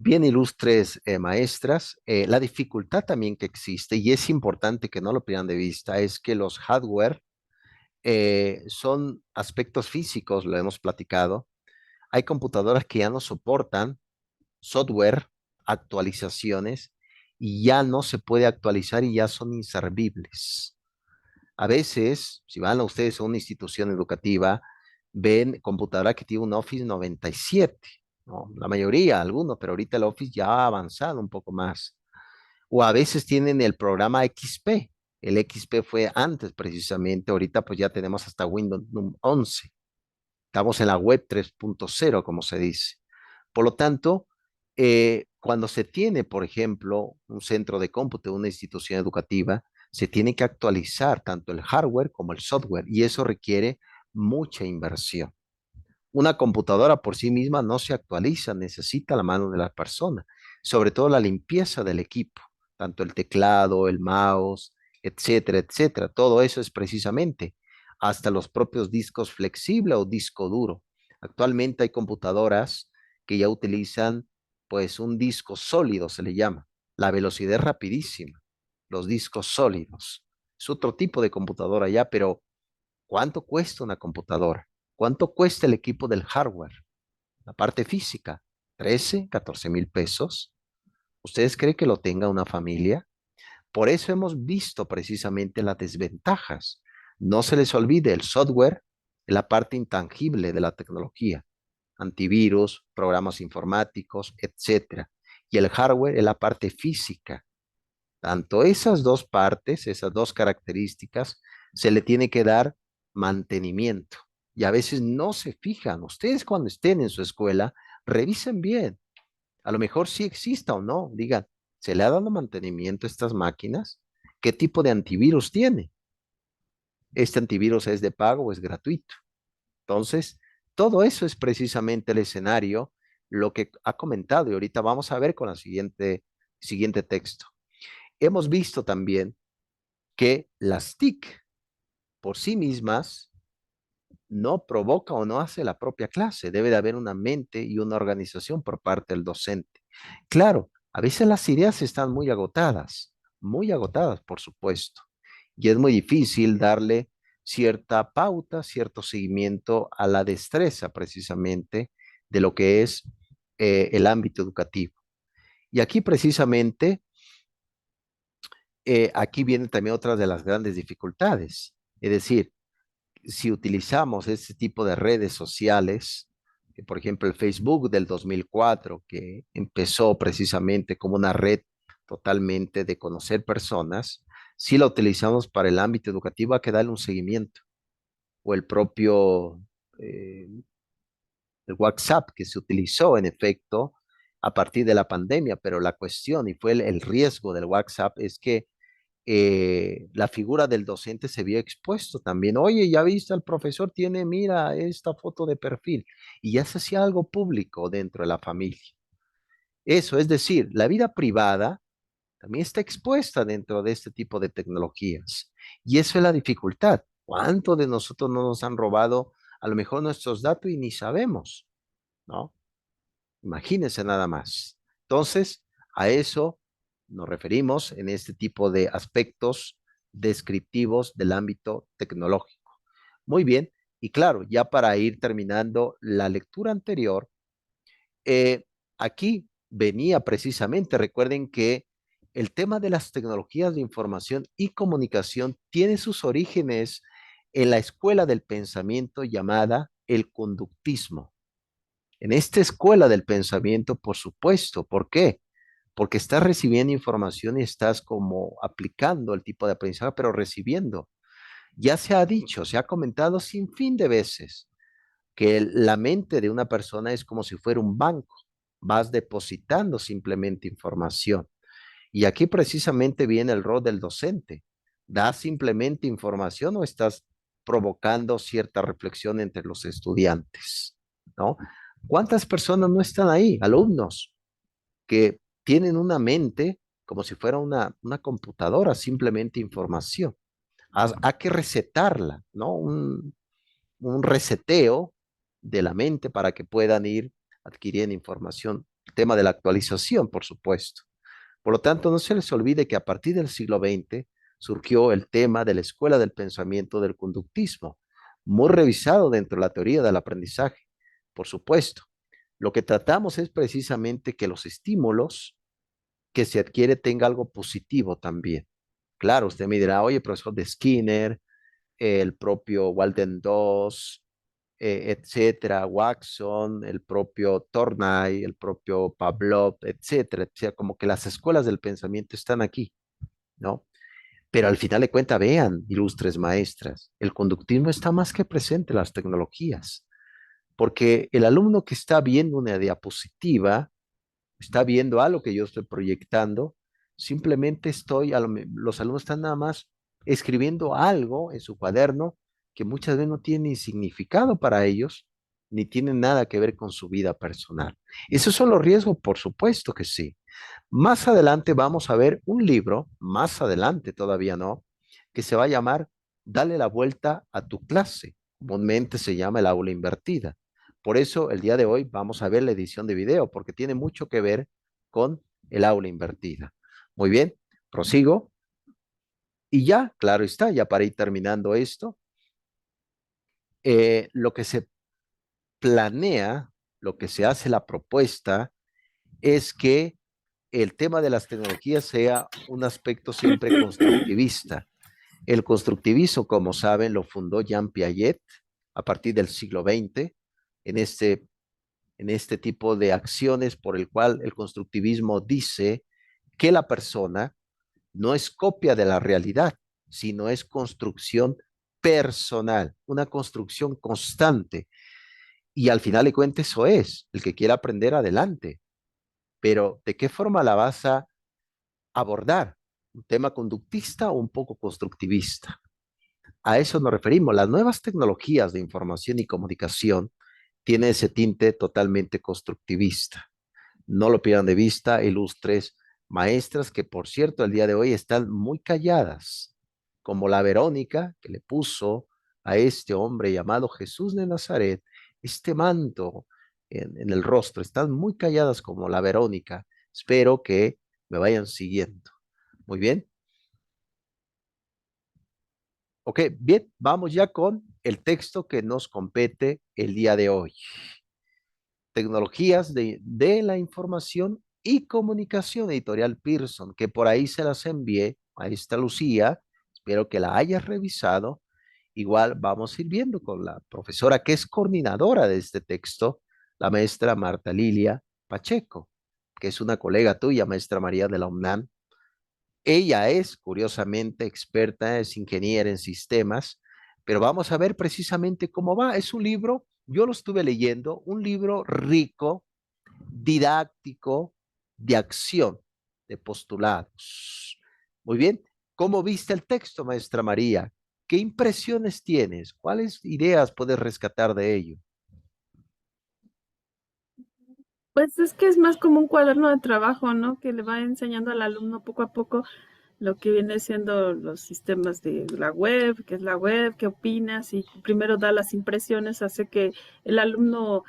Bien, ilustres maestras, la dificultad también que existe, y es importante que no lo pierdan de vista, es que los hardware son aspectos físicos, lo hemos platicado. Hay computadoras que ya no soportan software, actualizaciones, y ya no se puede actualizar y ya son inservibles. A veces, si van a ustedes a una institución educativa, ven computadora que tiene un Office 97, ¿no? La mayoría, algunos, pero ahorita el Office ya ha avanzado un poco más. O a veces tienen el programa XP. El XP fue antes precisamente, ahorita pues ya tenemos hasta Windows 11. Estamos en la web 3.0, como se dice. Por lo tanto, cuando se tiene, por ejemplo, un centro de cómputo, una institución educativa, se tiene que actualizar tanto el hardware como el software y eso requiere mucha inversión. Una computadora por sí misma no se actualiza, necesita la mano de la persona, sobre todo la limpieza del equipo, tanto el teclado, el mouse, etcétera, etcétera. Todo eso es precisamente hasta los propios discos flexibles o disco duro. Actualmente hay computadoras que ya utilizan pues un disco sólido, se le llama. La velocidad es rapidísima, los discos sólidos. Es otro tipo de computadora ya, pero ¿cuánto cuesta una computadora? ¿Cuánto cuesta el equipo del hardware? La parte física, 13, 14 mil pesos. ¿Ustedes creen que lo tenga una familia? Por eso hemos visto precisamente las desventajas. No se les olvide, el software es la parte intangible de la tecnología. Antivirus, programas informáticos, etcétera. Y el hardware es la parte física. Tanto esas dos partes, esas dos características, se le tiene que dar mantenimiento. Y a veces no se fijan. Ustedes cuando estén en su escuela, revisen bien. A lo mejor sí exista o no. Digan, ¿se le ha dado mantenimiento a estas máquinas? ¿Qué tipo de antivirus tiene? ¿Este antivirus es de pago o es gratuito? Entonces, todo eso es precisamente el escenario, lo que ha comentado. Y ahorita vamos a ver con la siguiente texto. Hemos visto también que las TIC por sí mismas no provoca o no hace la propia clase. Debe de haber una mente y una organización por parte del docente. Claro, a veces las ideas están muy agotadas, por supuesto, y es muy difícil darle cierta pauta, cierto seguimiento a la destreza precisamente de lo que es el ámbito educativo. Y aquí precisamente, aquí viene también otra de las grandes dificultades. Es decir, si utilizamos este tipo de redes sociales, por ejemplo el Facebook del 2004, que empezó precisamente como una red totalmente de conocer personas, si la utilizamos para el ámbito educativo hay que darle un seguimiento, o el propio eh, el WhatsApp que se utilizó en efecto a partir de la pandemia, pero la cuestión y fue el riesgo del WhatsApp es que la figura del docente se vio expuesto también. Oye, ya viste, el profesor tiene, mira, esta foto de perfil, y ya se hacía algo público dentro de la familia. Eso, es decir, la vida privada también está expuesta dentro de este tipo de tecnologías. Y eso es la dificultad. ¿Cuánto de nosotros no nos han robado a lo mejor nuestros datos y ni sabemos, ¿no? Imagínense nada más. Entonces, a eso nos referimos en este tipo de aspectos descriptivos del ámbito tecnológico. Muy bien, y claro, ya para ir terminando la lectura anterior, eh, aquí venía precisamente, recuerden que el tema de las tecnologías de información y comunicación tiene sus orígenes en la escuela del pensamiento llamada el conductismo. En esta escuela del pensamiento, por supuesto. ¿Por qué? Porque estás recibiendo información y estás como aplicando el tipo de aprendizaje, pero recibiendo. Ya se ha dicho, se ha comentado sin fin de veces que la mente de una persona es como si fuera un banco. Vas depositando simplemente información. Y aquí precisamente viene el rol del docente. ¿Das simplemente información o estás provocando cierta reflexión entre los estudiantes? ¿No? ¿Cuántas personas no están ahí? Alumnos que tienen una mente como si fuera una computadora, simplemente información. Hay que recetarla, ¿no? Un reseteo de la mente para que puedan ir adquiriendo información El tema de la actualización, por supuesto. Por lo tanto, no se les olvide que a partir del siglo XX surgió el tema de la escuela del pensamiento del conductismo, muy revisado dentro de la teoría del aprendizaje, por supuesto. Lo que tratamos es precisamente que los estímulos que se adquiere tenga algo positivo también. Claro, usted me dirá, oye, profesor de Skinner, el propio Walden Doss, etcétera, Watson, el propio Tornay, el propio Pavlov, etcétera, etcétera, como que las escuelas del pensamiento están aquí, ¿no? Pero al final de cuentas, vean, ilustres maestras, el conductismo está más que presente en las tecnologías, porque el alumno que está viendo una diapositiva, está viendo algo que yo estoy proyectando, simplemente los alumnos están nada más escribiendo algo en su cuaderno que muchas veces no tiene ni significado para ellos, ni tiene nada que ver con su vida personal. ¿Esos son los riesgos? Por supuesto que sí. Más adelante vamos a ver un libro, más adelante todavía no, que se va a llamar Dale la vuelta a tu clase. Comúnmente se llama el aula invertida. Por eso el día de hoy vamos a ver la edición de video, porque tiene mucho que ver con el aula invertida. Muy bien, prosigo. Y ya, claro está, ya para ir terminando esto, lo que se planea, lo que se hace la propuesta es que el tema de las tecnologías sea un aspecto siempre constructivista. El constructivismo, como saben, lo fundó Jean Piaget a partir del siglo XX en este tipo de acciones por el cual el constructivismo dice que la persona no es copia de la realidad, sino es construcción personal, una construcción constante. Y al final de cuentas eso es, el que quiera aprender adelante. Pero ¿de qué forma la vas a abordar? ¿Un tema conductista o un poco constructivista? A eso nos referimos. Las nuevas tecnologías de información y comunicación tienen ese tinte totalmente constructivista. No lo pierdan de vista, ilustres maestras que, por cierto, el día de hoy están muy calladas, como la Verónica que le puso a este hombre llamado Jesús de Nazaret este manto en el rostro. Están muy calladas como la Verónica. Espero que me vayan siguiendo. Muy bien. Ok, bien, vamos ya con el texto que nos compete el día de hoy. Tecnologías de la información y comunicación, editorial Pearson, que por ahí se las envié a esta Lucía. Espero que la hayas revisado. Igual vamos a ir viendo con la profesora que es coordinadora de este texto, la maestra Marta Lilia Pacheco, que es una colega tuya, maestra María de la UNAM. Ella es, curiosamente, experta, es ingeniera en sistemas, pero vamos a ver precisamente cómo va. Es un libro, yo lo estuve leyendo, un libro rico, didáctico, de acción, de postulados. Muy bien, ¿cómo viste el texto, maestra María? ¿Qué impresiones tienes? ¿Cuáles ideas puedes rescatar de ello? Pues es que es más como un cuaderno de trabajo, ¿no? Que le va enseñando al alumno poco a poco lo que viene siendo los sistemas de la web, qué es la web, qué opinas, y primero da las impresiones, hace que el alumno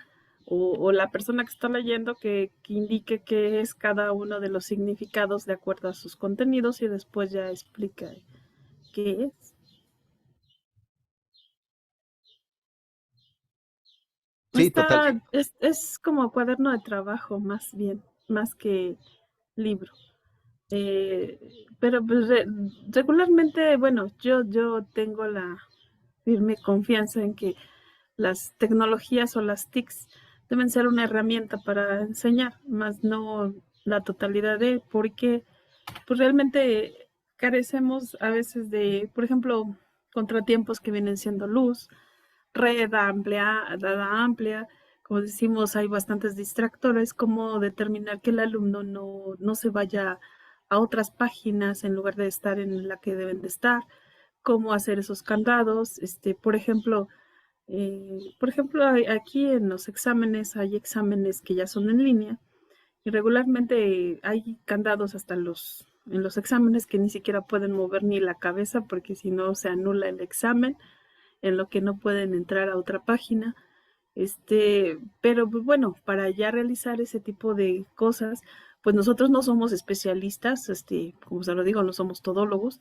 o la persona que está leyendo que indique qué es cada uno de los significados de acuerdo a sus contenidos y después ya explica qué es. Sí, totalmente. Es como cuaderno de trabajo más bien, más que libro. Pero pues, regularmente, bueno, yo tengo la firme confianza en que las tecnologías o las TICs deben ser una herramienta para enseñar, más no la totalidad de, porque pues realmente carecemos a veces de, por ejemplo, contratiempos que vienen siendo luz, red amplia, dada amplia, como decimos, hay bastantes distractores, cómo determinar que el alumno no se vaya a otras páginas en lugar de estar en la que deben de estar, cómo hacer esos candados, por ejemplo, aquí en los exámenes hay exámenes que ya son en línea y regularmente hay candados hasta en los exámenes que ni siquiera pueden mover ni la cabeza porque si no se anula el examen, en lo que no pueden entrar a otra página. Pero pues, bueno, para ya realizar ese tipo de cosas, pues nosotros no somos especialistas, como se lo digo, no somos todólogos.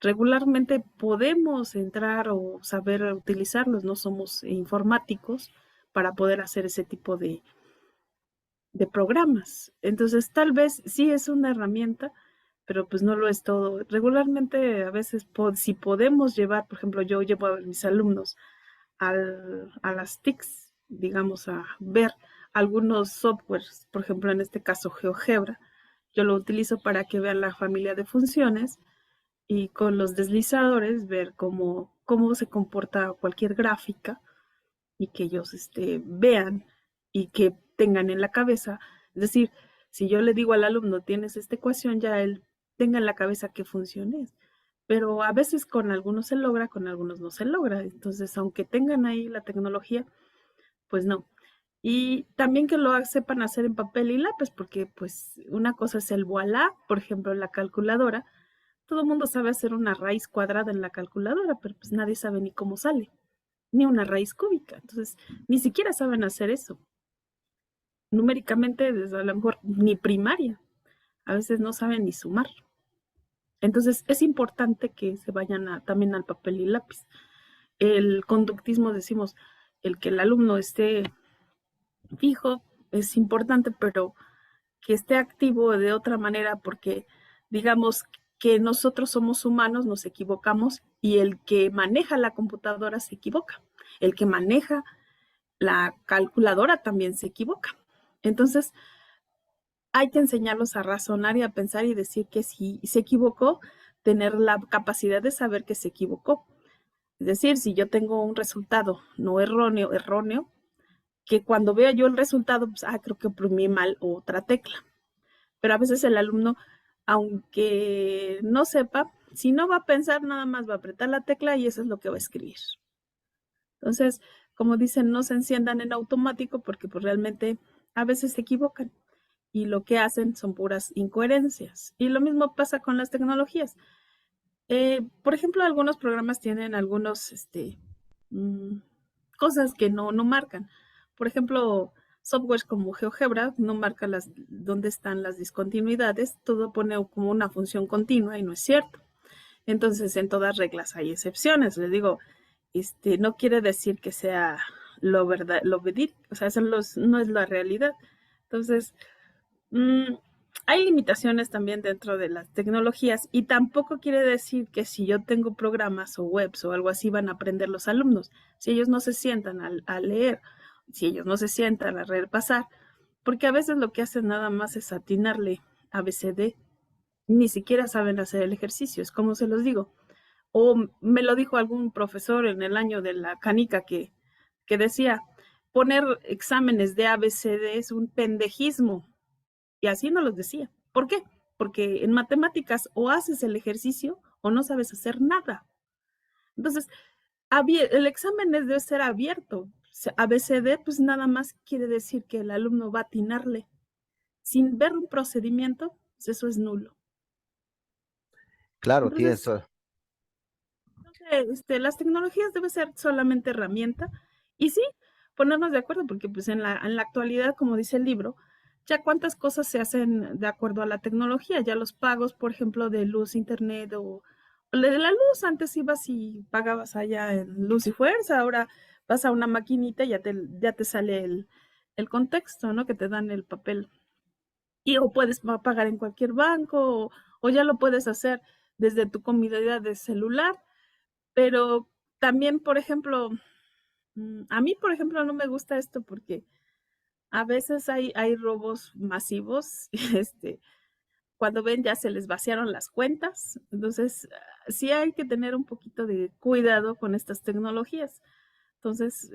Regularmente podemos entrar o saber utilizarlos, no somos informáticos para poder hacer ese tipo de programas. Entonces, tal vez sí es una herramienta, pero pues no lo es todo. Regularmente, a veces, si podemos llevar, por ejemplo, yo llevo a mis alumnos a las TICs, digamos, a ver algunos softwares, por ejemplo, en este caso GeoGebra, yo lo utilizo para que vean la familia de funciones y con los deslizadores ver cómo se comporta cualquier gráfica y que ellos vean y que tengan en la cabeza. Es decir, si yo le digo al alumno, tienes esta ecuación, ya él tenga en la cabeza qué función es. Pero a veces con algunos se logra, con algunos no se logra. Entonces, aunque tengan ahí la tecnología, pues no. Y también que lo sepan hacer en papel y lápiz, porque pues una cosa es el voilà, por ejemplo, en la calculadora. Todo el mundo sabe hacer una raíz cuadrada en la calculadora, pero pues nadie sabe ni cómo sale ni una raíz cúbica. Entonces, ni siquiera saben hacer eso. Numéricamente, desde a lo mejor ni primaria. A veces no saben ni sumar. Entonces, es importante que se vayan también al papel y lápiz. El conductismo, decimos, el que el alumno esté fijo es importante, pero que esté activo de otra manera, porque digamos que nosotros somos humanos, nos equivocamos y el que maneja la computadora se equivoca. El que maneja la calculadora también se equivoca. Entonces, hay que enseñarlos a razonar y a pensar y decir que si se equivocó, tener la capacidad de saber que se equivocó. Es decir, si yo tengo un resultado no erróneo, que cuando vea yo el resultado, pues, creo que oprimí mal otra tecla. Pero a veces el alumno, aunque no sepa, si no va a pensar, nada más va a apretar la tecla y eso es lo que va a escribir. Entonces, como dicen, no se enciendan en automático porque pues realmente a veces se equivocan y lo que hacen son puras incoherencias. Y lo mismo pasa con las tecnologías. Por ejemplo, algunos programas tienen algunos mm, cosas que no marcan. Por ejemplo, softwares como GeoGebra no marca dónde están las discontinuidades, todo pone como una función continua y no es cierto. Entonces, en todas reglas hay excepciones. Les digo, no quiere decir que sea lo verdad, lo verídico, o sea, no es la realidad. Entonces, mm, hay limitaciones también dentro de las tecnologías y tampoco quiere decir que si yo tengo programas o webs o algo así van a aprender los alumnos. Si ellos no se sientan a leer, si ellos no se sientan a repasar, porque a veces lo que hacen nada más es atinarle ABCD, ni siquiera saben hacer el ejercicio, es como se los digo. O me lo dijo algún profesor en el año de la canica que decía, poner exámenes de ABCD es un pendejismo. Y así no los decía. ¿Por qué? Porque en matemáticas o haces el ejercicio o no sabes hacer nada. Entonces, el examen debe ser abierto. ABCD, pues nada más quiere decir que el alumno va a atinarle. Sin ver un procedimiento, pues eso es nulo. Claro, tienes Entonces, todo. las tecnologías deben ser solamente herramienta y sí, ponernos de acuerdo, porque pues en la actualidad, como dice el libro, ya cuántas cosas se hacen de acuerdo a la tecnología, ya los pagos, por ejemplo, de luz, internet o de la luz, antes ibas y pagabas allá en Luz y Fuerza, ahora vas a una maquinita y ya te sale el contexto, ¿no? Que te dan el papel. Y o puedes pagar en cualquier banco o ya lo puedes hacer desde tu comodidad de celular, pero también, por ejemplo, a mí, por ejemplo, no me gusta esto porque a veces hay robos masivos, cuando ven ya se les vaciaron las cuentas, entonces sí hay que tener un poquito de cuidado con estas tecnologías. Entonces,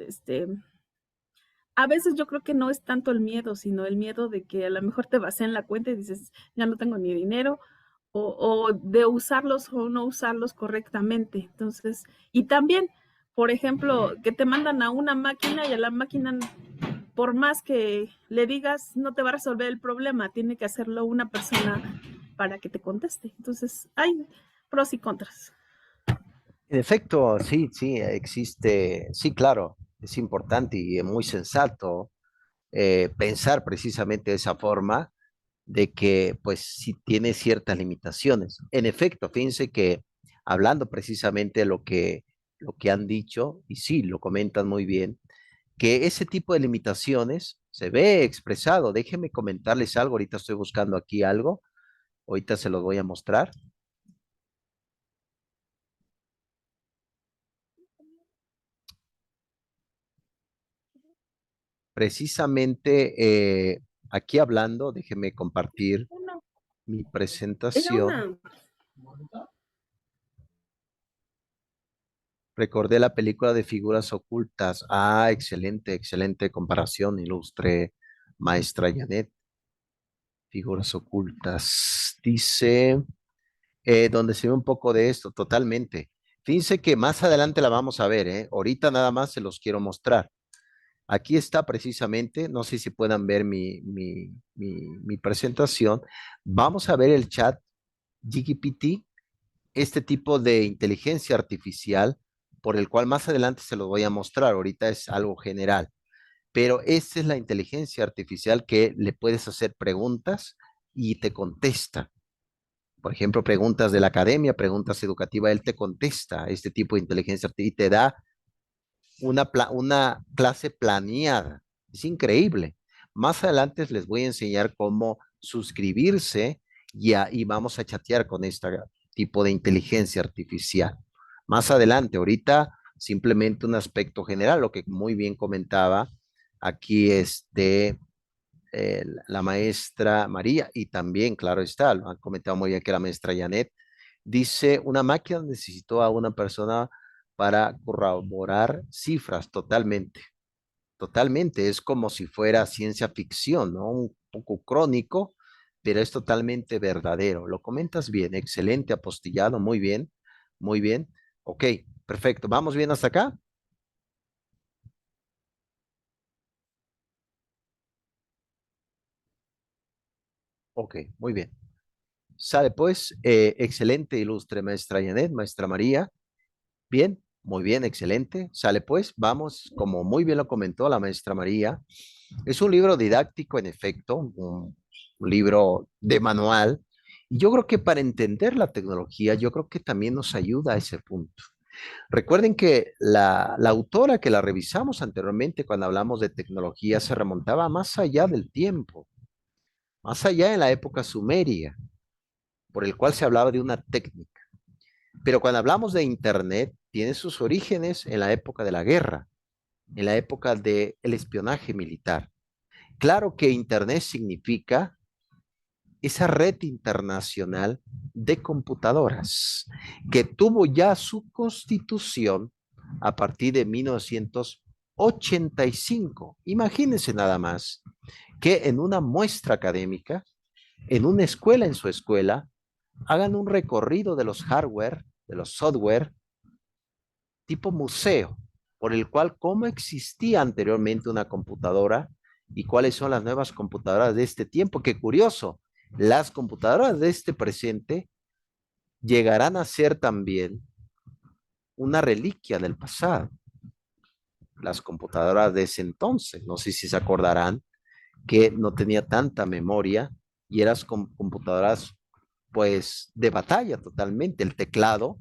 a veces yo creo que no es tanto el miedo, sino el miedo de que a lo mejor te vacían la cuenta y dices, ya no tengo ni dinero, o de usarlos o no usarlos correctamente. Entonces, y también, por ejemplo, que te mandan a una máquina y a la máquina, por más que le digas, no te va a resolver el problema, tiene que hacerlo una persona para que te conteste. Entonces, hay pros y contras. En efecto, sí, sí, existe, sí, claro. Es importante y muy sensato pensar precisamente de esa forma de que pues sí tiene ciertas limitaciones. En efecto, fíjense que hablando precisamente de lo que han dicho, y sí, lo comentan muy bien, que ese tipo de limitaciones se ve expresado. Déjenme comentarles algo, ahorita estoy buscando aquí algo, ahorita se los voy a mostrar. Precisamente aquí hablando, déjenme compartir mi Era presentación. una, Recordé la película de Figuras Ocultas. Ah, excelente, excelente comparación, ilustre maestra Janet. Figuras Ocultas. Dice, donde se ve un poco de esto, totalmente. Fíjense que más adelante la vamos a ver, ¿eh? Ahorita nada más se los quiero mostrar. Aquí está precisamente, no sé si puedan ver mi presentación. Vamos a ver el chat GPT, este tipo de inteligencia artificial, por el cual más adelante se los voy a mostrar. Ahorita es algo general, pero esta es la inteligencia artificial que le puedes hacer preguntas y te contesta. Por ejemplo, preguntas de la academia, preguntas educativas, él te contesta este tipo de inteligencia artificial y te da una clase planeada. Es increíble. Más adelante les voy a enseñar cómo suscribirse y vamos a chatear con este tipo de inteligencia artificial. Más adelante, ahorita simplemente un aspecto general, lo que muy bien comentaba aquí la maestra María y también, claro está, lo han comentado muy bien que la maestra Janet, dice, una máquina necesitó a una persona para corroborar cifras totalmente, totalmente, es como si fuera ciencia ficción, ¿no? Un poco crónico, pero es totalmente verdadero. Lo comentas bien, excelente, apostillado, muy bien, muy bien. Ok, perfecto, ¿vamos bien hasta acá? Ok, muy bien. Sale pues, excelente, ilustre maestra Janet, maestra María. Bien, muy bien, excelente. Sale pues, vamos, como muy bien lo comentó la maestra María, es un libro didáctico en efecto, un libro de manual. Y yo creo que para entender la tecnología, yo creo que también nos ayuda a ese punto. Recuerden que la autora que la revisamos anteriormente cuando hablamos de tecnología se remontaba más allá del tiempo, más allá en la época sumeria, por el cual se hablaba de una técnica. Pero cuando hablamos de Internet, tiene sus orígenes en la época de la guerra, en la época del espionaje militar. Claro que Internet significa esa red internacional de computadoras que tuvo ya su constitución a partir de 1985. Imagínense nada más que en una muestra académica, en una escuela, en su escuela, hagan un recorrido de los hardware, de los software tipo museo, por el cual cómo existía anteriormente una computadora y cuáles son las nuevas computadoras de este tiempo. Qué curioso, las computadoras de este presente llegarán a ser también una reliquia del pasado. Las computadoras de ese entonces, no sé si se acordarán, que no tenía tanta memoria y eran computadoras pues de batalla totalmente. El teclado,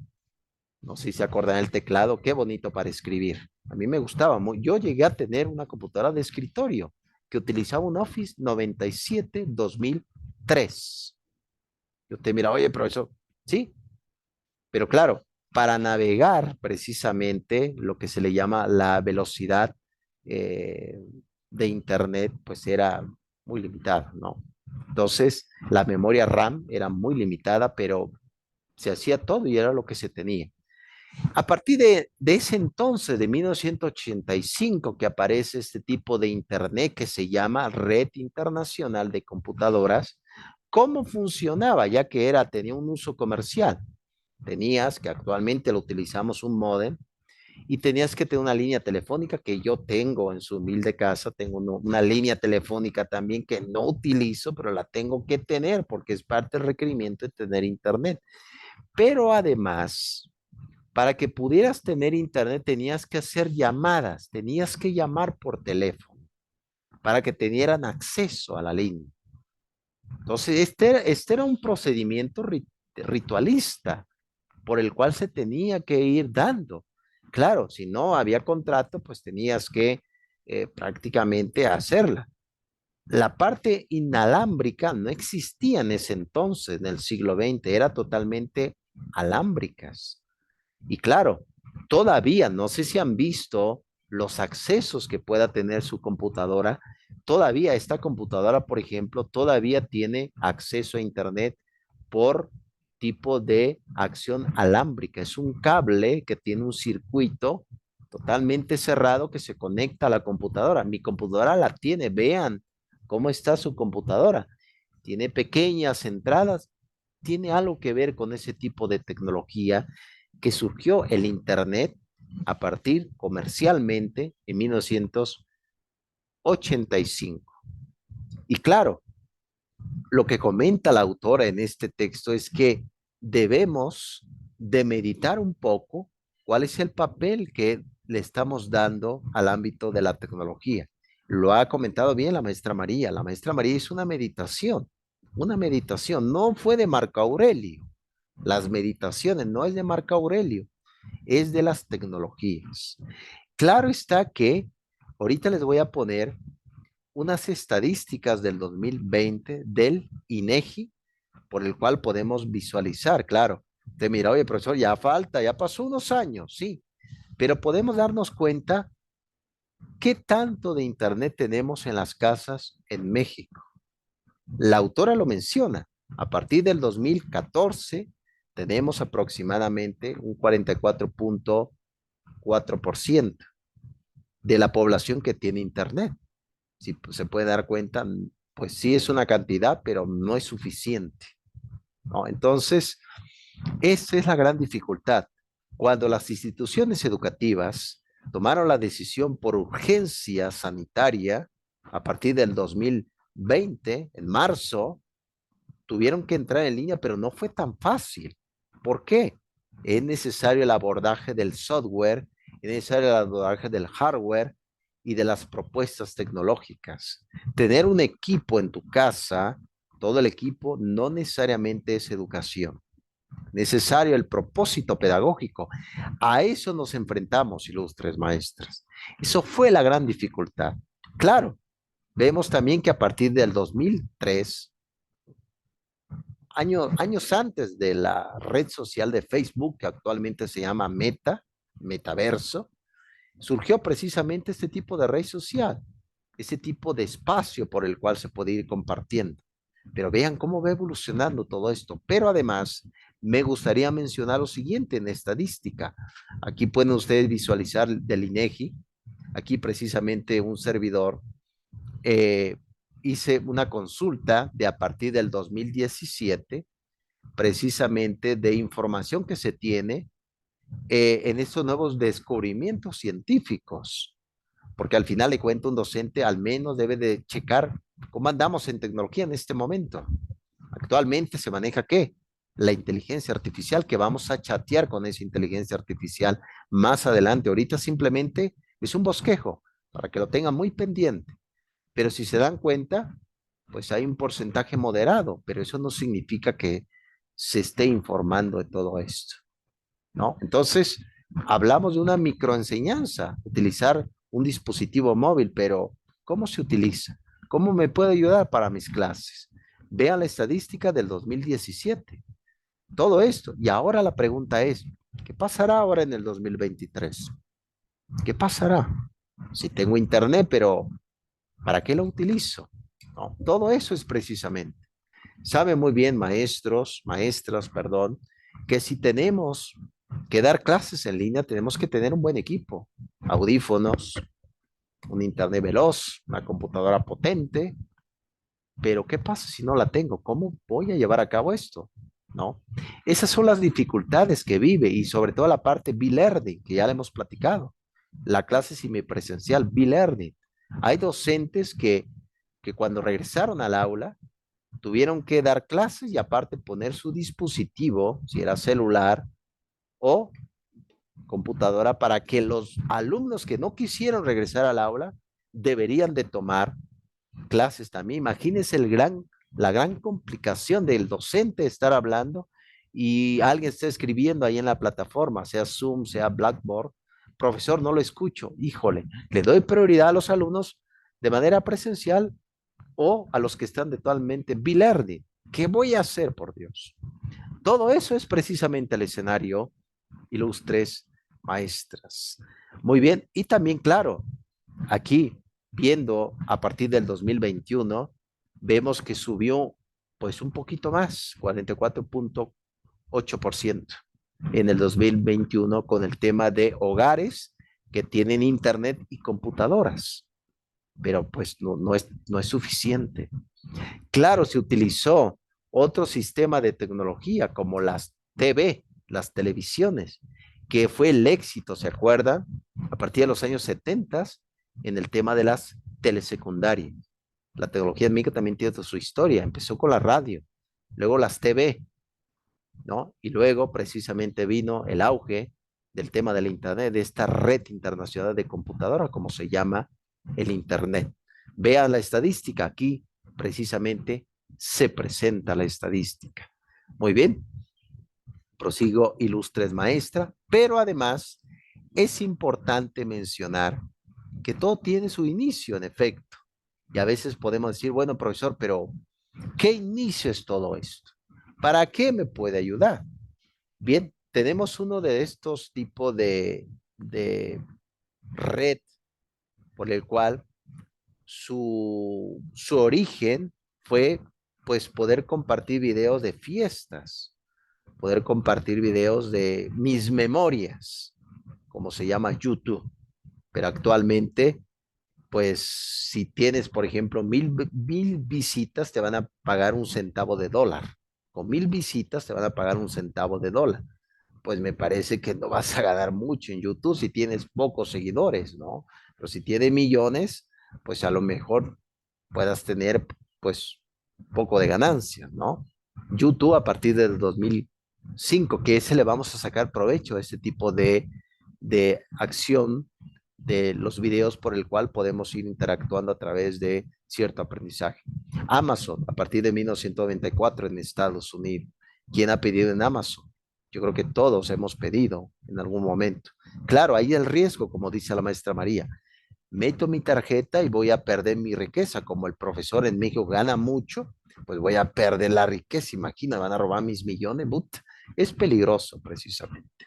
no sé si se acuerdan el teclado, qué bonito para escribir. A mí me gustaba muy. Yo llegué a tener una computadora de escritorio que utilizaba un Office 97 2003. Yo te mira, oye, pero eso, sí, pero claro, para navegar precisamente lo que se le llama la velocidad eh, de Internet, pues era muy limitada, ¿no? Entonces, la memoria RAM era muy limitada, pero se hacía todo y era lo que se tenía. A partir de ese entonces, de 1985, que aparece este tipo de Internet que se llama Red Internacional de Computadoras, ¿cómo funcionaba? Ya que tenía un uso comercial. Tenías que actualmente lo utilizamos un modem y tenías que tener una línea telefónica que yo tengo en su humilde casa, tengo una línea telefónica también que no utilizo, pero la tengo que tener porque es parte del requerimiento de tener internet. Pero además Para que pudieras tener internet tenías que hacer llamadas, tenías que llamar por teléfono para que te dieran acceso a la línea. Entonces, este era un procedimiento ritualista por el cual se tenía que ir dando. Claro, si no había contrato, pues tenías que prácticamente hacerla. La parte inalámbrica no existía en ese entonces, en el siglo XX, era totalmente alámbricas. Y claro, todavía, no sé si han visto los accesos que pueda tener su computadora. Todavía esta computadora, por ejemplo, todavía tiene acceso a Internet por tipo de acción alámbrica. Es un cable que tiene un circuito totalmente cerrado que se conecta a la computadora. Mi computadora la tiene, vean cómo está su computadora. Tiene pequeñas entradas, tiene algo que ver con ese tipo de tecnología que surgió el Internet a partir comercialmente en 1985. Y claro, lo que comenta la autora en este texto es que debemos de meditar un poco cuál es el papel que le estamos dando al ámbito de la tecnología. Lo ha comentado bien la maestra María. La maestra María es una meditación, no fue de Marco Aurelio. Las meditaciones no es de Marco Aurelio, es de las tecnologías. Claro está que ahorita les voy a poner unas estadísticas del 2020 del INEGI, por el cual podemos visualizar, claro. Te mira, oye, profesor, ya falta, ya pasó unos años, sí, pero podemos darnos cuenta qué tanto de Internet tenemos en las casas en México. La autora lo menciona. A partir del 2014 tenemos aproximadamente un 44.4% de la población que tiene Internet. Si se puede dar cuenta, pues sí es una cantidad, pero no es suficiente, ¿no? Entonces, esa es la gran dificultad. Cuando las instituciones educativas tomaron la decisión por urgencia sanitaria a partir del 2020, en marzo, tuvieron que entrar en línea, pero no fue tan fácil. ¿Por qué? Es necesario el abordaje del software, es necesario el abordaje del hardware y de las propuestas tecnológicas. Tener un equipo en tu casa, todo el equipo, no necesariamente es educación. Necesario el propósito pedagógico. A eso nos enfrentamos, ilustres maestras. Eso fue la gran dificultad. Claro, vemos también que a partir del 2003, años antes de la red social de Facebook, que actualmente se llama Metaverso, surgió precisamente este tipo de red social, ese tipo de espacio por el cual se puede ir compartiendo. Pero vean cómo va evolucionando todo esto. Pero además, me gustaría mencionar lo siguiente en estadística. Aquí pueden ustedes visualizar del INEGI. Aquí precisamente un servidor eh, hice una consulta de a partir del 2017, precisamente de información que se tiene en estos nuevos descubrimientos científicos, porque al final de cuentas un docente al menos debe de checar cómo andamos en tecnología en este momento. Actualmente se maneja ¿qué? La inteligencia artificial, que vamos a chatear con esa inteligencia artificial más adelante. Ahorita simplemente es un bosquejo para que lo tengan muy pendiente. Pero si se dan cuenta, pues hay un porcentaje moderado, pero eso no significa que se esté informando de todo esto, ¿no? Entonces, hablamos de una microenseñanza, utilizar un dispositivo móvil, pero ¿cómo se utiliza? ¿Cómo me puede ayudar para mis clases? Vean la estadística del 2017, todo esto. Y ahora la pregunta es, ¿qué pasará ahora en el 2023? ¿Qué pasará? Si tengo internet, pero ¿para qué lo utilizo? ¿No? Todo eso es precisamente. Sabe muy bien, maestros, maestras, perdón, que si tenemos que dar clases en línea, tenemos que tener un buen equipo, audífonos, un internet veloz, una computadora potente, pero ¿qué pasa si no la tengo? ¿Cómo voy a llevar a cabo esto? ¿No? Esas son las dificultades que vive y sobre todo la parte B-Learning, que ya le hemos platicado. La clase semipresencial, B-Learning. Hay docentes que cuando regresaron al aula tuvieron que dar clases y aparte poner su dispositivo, si era celular, o computadora para que los alumnos que no quisieron regresar al aula deberían de tomar clases también. Imagínense la gran complicación del docente estar hablando y alguien está escribiendo ahí en la plataforma, sea Zoom, sea Blackboard. Profesor, no lo escucho. Híjole, le doy prioridad a los alumnos de manera presencial o a los que están totalmente B-Learning. ¿Qué voy a hacer, por Dios? Todo eso es precisamente el escenario ilustres maestras. Muy bien, y también, claro, aquí viendo a partir del 2021, vemos que subió pues un poquito más, 44.8% en el 2021 con el tema de hogares que tienen internet y computadoras, pero pues no es suficiente. Claro, se utilizó otro sistema de tecnología como las TV, las televisiones, que fue el éxito, ¿se acuerdan? A partir de los años 70 en el tema de las telesecundarias. La tecnología en México también tiene su historia. Empezó con la radio, luego las TV, ¿no? Y luego precisamente vino el auge del tema del Internet, de esta red internacional de computadoras, como se llama el Internet. Vean la estadística, aquí precisamente se presenta la estadística. Muy bien, prosigo, ilustres maestra, pero además es importante mencionar que todo tiene su inicio, en efecto. Y a veces podemos decir, bueno, profesor, pero ¿qué inicio es todo esto? ¿Para qué me puede ayudar? Bien, tenemos uno de estos tipos de red por el cual su origen fue pues poder compartir videos de fiestas, poder compartir videos de mis memorias, como se llama YouTube. Pero actualmente, pues si tienes, por ejemplo, mil visitas, te van a pagar un centavo de dólar. Con 1000 visitas te van a pagar un centavo de dólar. Pues me parece que no vas a ganar mucho en YouTube si tienes pocos seguidores, ¿no? Pero si tienes millones, pues a lo mejor puedas tener, pues, poco de ganancia, ¿no? YouTube a partir del 2005, que ese le vamos a sacar provecho a este tipo de acción de los videos por el cual podemos ir interactuando a través de cierto aprendizaje. Amazon, a partir de 1994 en Estados Unidos. ¿Quién ha pedido en Amazon? Yo creo que todos hemos pedido en algún momento. Claro, hay el riesgo, como dice la maestra María. Meto mi tarjeta y voy a perder mi riqueza. Como el profesor en México gana mucho, pues voy a perder la riqueza. Imagina, van a robar mis millones. But, es peligroso precisamente.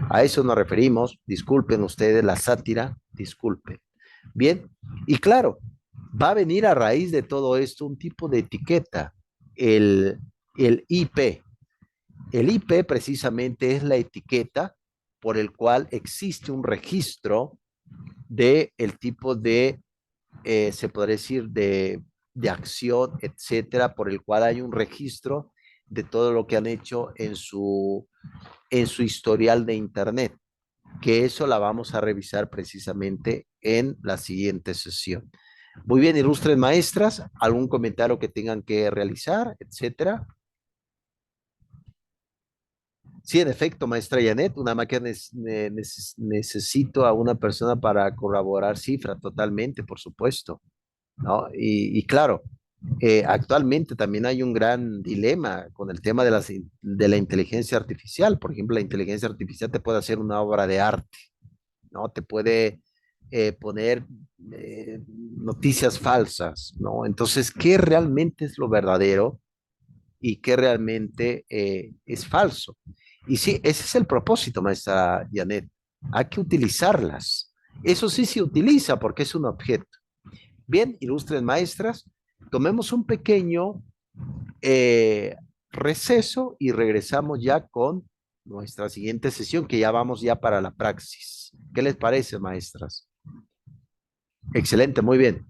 A eso nos referimos. Disculpen ustedes la sátira, disculpen. Bien, y claro, va a venir a raíz de todo esto un tipo de etiqueta, el IP. El IP precisamente es la etiqueta por el cual existe un registro de el tipo de, se podría decir, de acción, etcétera, por el cual hay un registro de todo lo que han hecho en su historial de Internet, que eso la vamos a revisar precisamente en la siguiente sesión. Muy bien, ilustres maestras, ¿algún comentario que tengan que realizar, etcétera? Sí, en efecto, maestra Janet, una máquina necesito a una persona para corroborar cifras, totalmente, por supuesto, ¿no? Y claro, actualmente también hay un gran dilema con el tema de la inteligencia artificial. Por ejemplo, la inteligencia artificial te puede hacer una obra de arte, ¿no? Te puede poner noticias falsas, ¿no? Entonces, ¿qué realmente es lo verdadero y qué realmente es falso? Y sí, ese es el propósito, maestra Janet. Hay que utilizarlas. Eso sí se utiliza porque es un objeto. Bien, ilustres maestras, tomemos un pequeño eh, receso y regresamos ya con nuestra siguiente sesión, que ya vamos ya para la praxis. ¿Qué les parece, maestras? Excelente, muy bien.